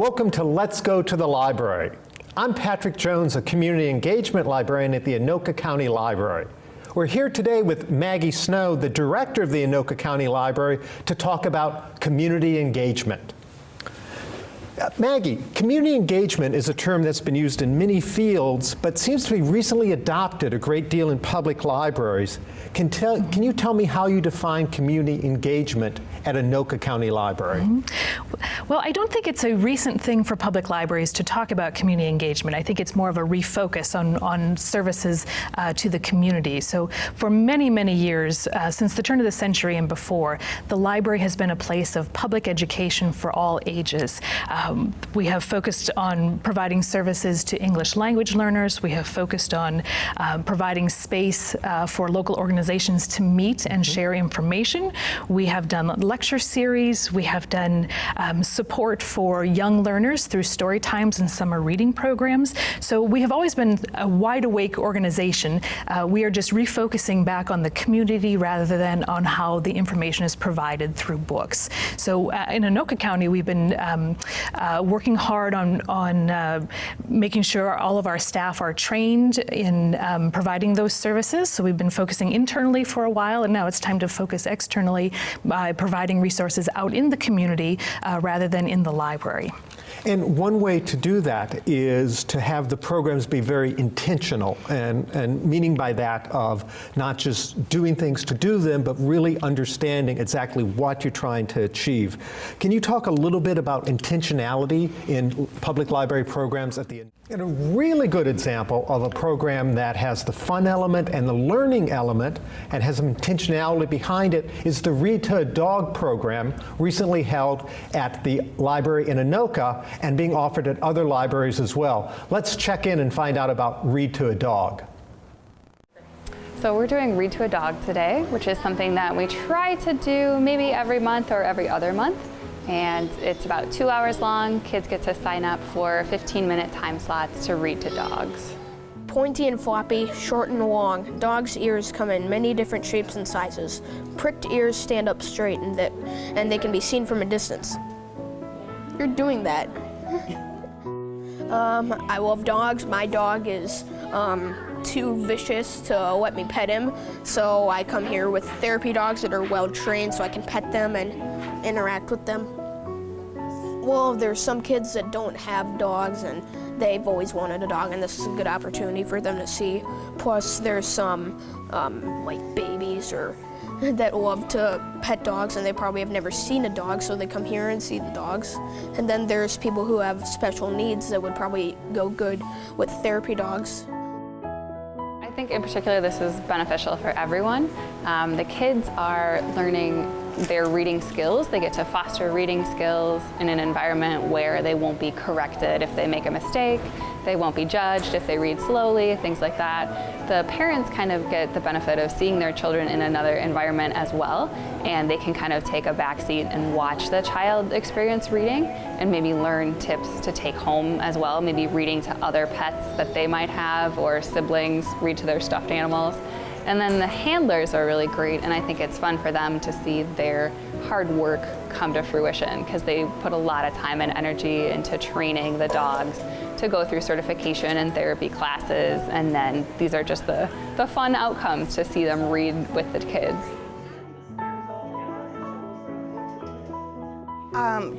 Welcome to Let's Go to the Library. I'm Patrick Jones, a community engagement librarian at the Anoka County Library. We're here today with Maggie Snow, the director of the Anoka County Library, to talk about community engagement. Maggie, community engagement is a term that's been used in many fields, but seems to be recently adopted a great deal in public libraries. Can you tell me how you define community engagement at Anoka County Library? Well, I don't think it's a recent thing for public libraries to talk about community engagement. I think it's more of a refocus on services to the community. So for many, many years, since the turn of the century and before, the library has been a place of public education for all ages. We have focused on providing services to English language learners. We have focused on providing space for local organizations to meet and share information. We have done lecture series. We have done support for young learners through story times and summer reading programs. So we have always been a wide awake organization. We are just refocusing back on the community rather than on how the information is provided through books. So in Anoka County, we've been working hard on making sure all of our staff are trained in providing those services. So we've been focusing internally for a while, and now it's time to focus externally by providing resources out in the community rather than in the library. And one way to do that is to have the programs be very intentional, and meaning by that of not just doing things to do them, but really understanding exactly what you're trying to achieve. Can you talk a little bit about intentionality in public library programs at the end? And a really good example of a program that has the fun element and the learning element and has some intentionality behind it is the Read to a Dog program, recently held at the library in Anoka and being offered at other libraries as well. Let's check in and find out about Read to a Dog. So we're doing Read to a Dog today, which is something that we try to do maybe every month or every other month. And it's about 2 hours long. Kids get to sign up for 15-minute time slots to read to dogs. Pointy and floppy, short and long. Dogs' ears come in many different shapes and sizes. Pricked ears stand up straight and they can be seen from a distance. You're doing that. I love dogs. My dog is too vicious to let me pet him, so I come here with therapy dogs that are well trained so I can pet them and interact with them. Well, there's some kids that don't have dogs and they've always wanted a dog, and this is a good opportunity for them to see. Plus there's some like babies or that love to pet dogs and they probably have never seen a dog, so they come here and see the dogs. And then there's people who have special needs that would probably go good with therapy dogs. I think in particular this is beneficial for everyone. The kids are learning their reading skills. They get to foster reading skills in an environment where they won't be corrected if they make a mistake, they won't be judged if they read slowly, things like that. The parents kind of get the benefit of seeing their children in another environment as well, and they can kind of take a backseat and watch the child experience reading and maybe learn tips to take home as well, maybe reading to other pets that they might have, or siblings read to their stuffed animals. And then the handlers are really great, and I think it's fun for them to see their hard work come to fruition, because they put a lot of time and energy into training the dogs to go through certification and therapy classes, and then these are just the fun outcomes to see them read with the kids.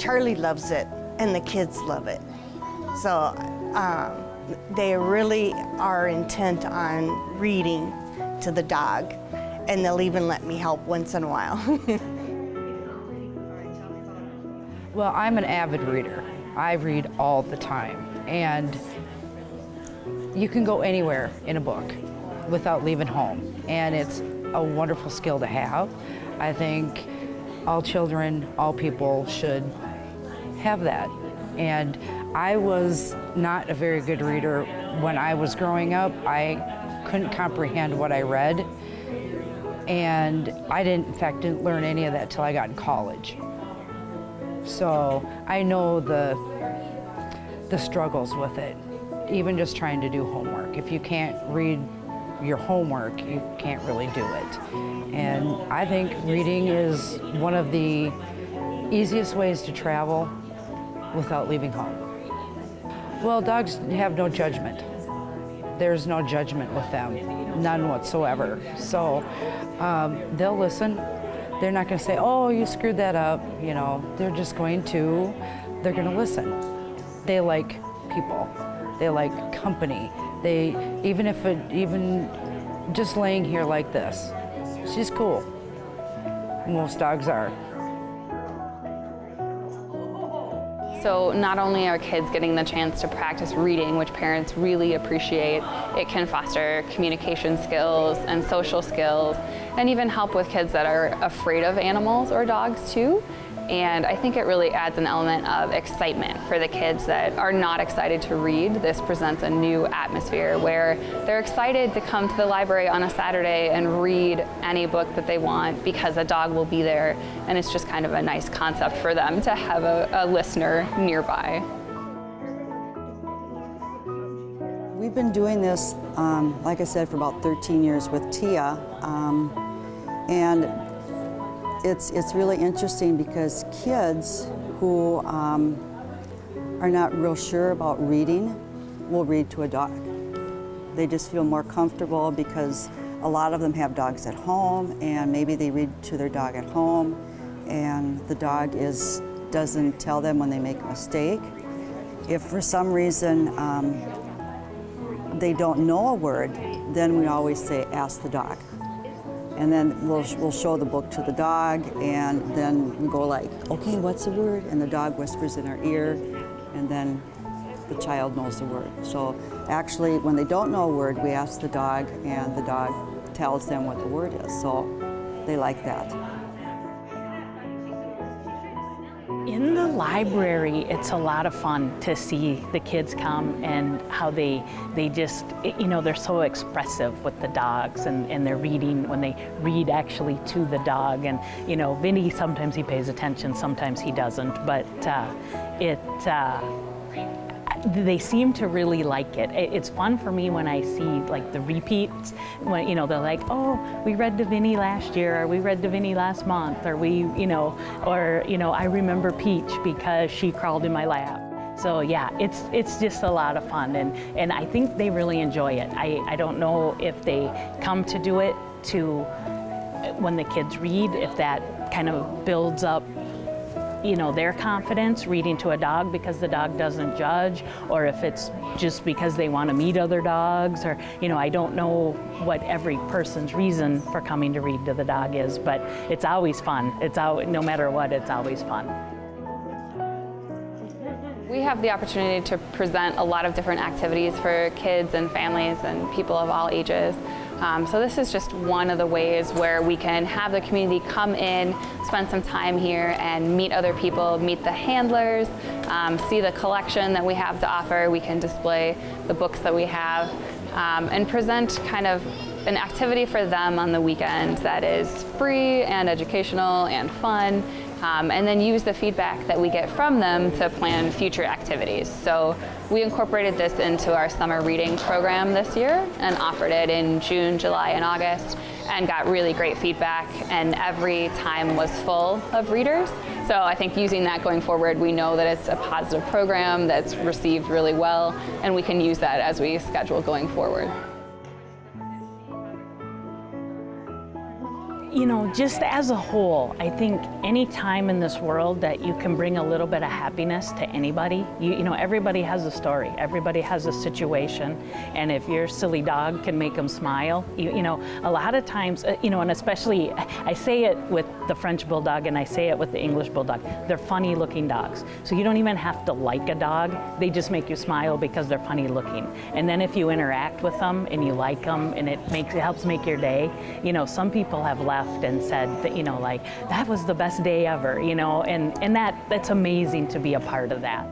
Charlie loves it, and the kids love it. So they really are intent on reading to the dog, and they'll even let me help once in a while. Well, I'm an avid reader. I read all the time, and you can go anywhere in a book without leaving home, and it's a wonderful skill to have. I think all children, all people should have that. And I was not a very good reader when I was growing up. I couldn't comprehend what I read, and I in fact didn't learn any of that till I got in college. So I know the struggles with it, even just trying to do homework. If you can't read your homework, you can't really do it. And I think reading is one of the easiest ways to travel without leaving home. Well, dogs have no judgment. There's no judgment with them, none whatsoever. So they'll listen. They're not going to say, oh, you screwed that up. You know, they're going to listen. They like people. They like company. Even just laying here like this, she's cool. Most dogs are. So not only are kids getting the chance to practice reading, which parents really appreciate, it can foster communication skills and social skills, and even help with kids that are afraid of animals or dogs too. And I think it really adds an element of excitement for the kids that are not excited to read. This presents a new atmosphere where they're excited to come to the library on a Saturday and read any book that they want because a dog will be there. And it's just kind of a nice concept for them to have a listener nearby. We've been doing this, like I said, for about 13 years with Tia. And it's really interesting because kids who are not real sure about reading will read to a dog. They just feel more comfortable because a lot of them have dogs at home, and maybe they read to their dog at home, and the dog doesn't tell them when they make a mistake. If for some reason they don't know a word, then we always say, ask the dog. And then we'll show the book to the dog, and then we go like, okay, what's the word? And the dog whispers in our ear, and then the child knows the word. So actually, when they don't know a word, we ask the dog, and the dog tells them what the word is. So they like that. In the library, it's a lot of fun to see the kids come and how they just, you know, they're so expressive with the dogs, and they're reading, when they read actually to the dog. And, you know, Vinny, sometimes he pays attention, sometimes he doesn't, but they seem to really like it. It's fun for me when I see like the repeats, when, you know, they're like, oh, we read to Vinny last year, or we read to Vinny last month, or I remember Peach because she crawled in my lap. So yeah, it's just a lot of fun, and I think they really enjoy it. I don't know if they come to do it when the kids read, if that kind of builds up, you know, their confidence reading to a dog because the dog doesn't judge, or if it's just because they want to meet other dogs, or, you know, I don't know what every person's reason for coming to read to the dog is, but it's always fun. No matter what, it's always fun. We have the opportunity to present a lot of different activities for kids and families and people of all ages. So this is just one of the ways where we can have the community come in, spend some time here, and meet other people, meet the handlers, see the collection that we have to offer. We can display the books that we have, and present kind of an activity for them on the weekend that is free and educational and fun. And then use the feedback that we get from them to plan future activities. So we incorporated this into our summer reading program this year and offered it in June, July, and August, and got really great feedback, and every time was full of readers. So I think using that going forward, we know that it's a positive program that's received really well, and we can use that as we schedule going forward. You know, just as a whole, I think any time in this world that you can bring a little bit of happiness to anybody, you know, everybody has a story, everybody has a situation, and if your silly dog can make them smile, you know, a lot of times, you know, and especially, I say it with the French Bulldog and I say it with the English Bulldog, they're funny looking dogs. So you don't even have to like a dog, they just make you smile because they're funny looking. And then if you interact with them and you like them and it helps make your day, you know, some people have left and said that, you know, like, that was the best day ever, you know, and that's amazing to be a part of that.